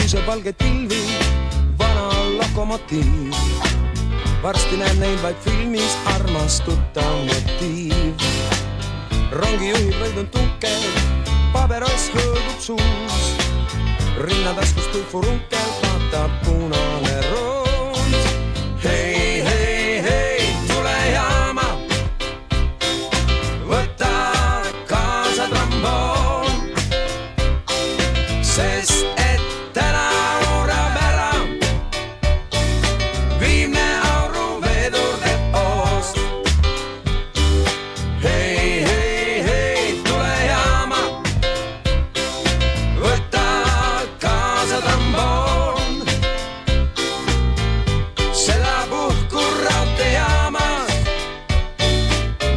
kuusevalge tilvi, vana lokomotiiv. Varsti näen neid vaid filmis, armastutav motiiv. Rongi juhib võidun tunkel, pabeross hõõgub suus. Rinnataskus kui furunkel vaatab punane roos. Hei, hei, hei, tule jaama, võta kaasa tramboon, sest et täna uurab ära viimne auruvedur teeb oost. Hei, hei, hei, tule jaama, võta kaasa tramboon, seda puhku raudteejaamas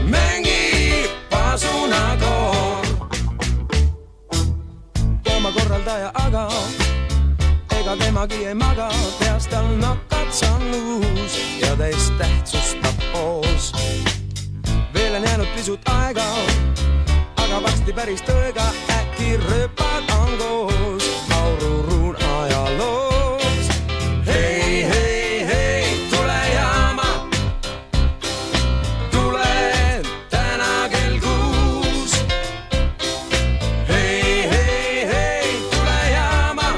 mängib pasunakoor. Korraldaja aga, ega temagi ei maga, peas tal nakatsan uus ja teist tähtsustab poos. Veel on jäänud pisut aega, aga varsti päris tõega äkki rööpad on koos aururuun ajaloos. Hei, hei, hei, tule jaama, tule täna kell 6. Hei, hei, hei, tule jaama,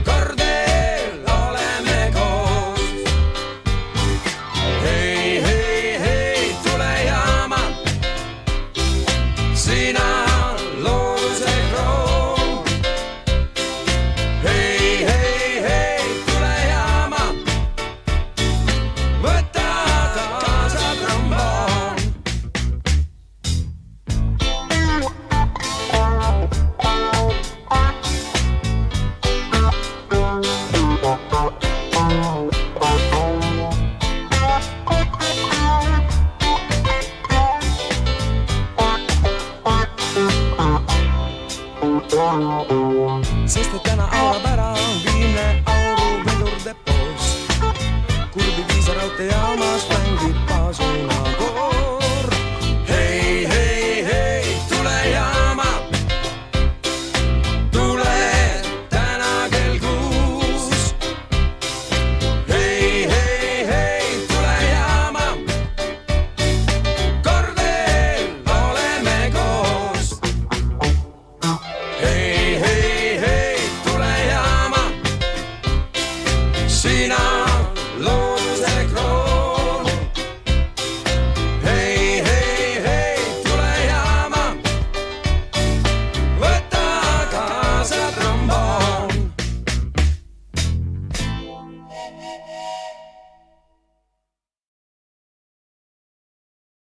kord veel oleme koos. Hei, hei, hei, tule jaama, sina looduse kroon. Hei, hei, hei, tule jaama, võta kaasa tramboon. Sest et täna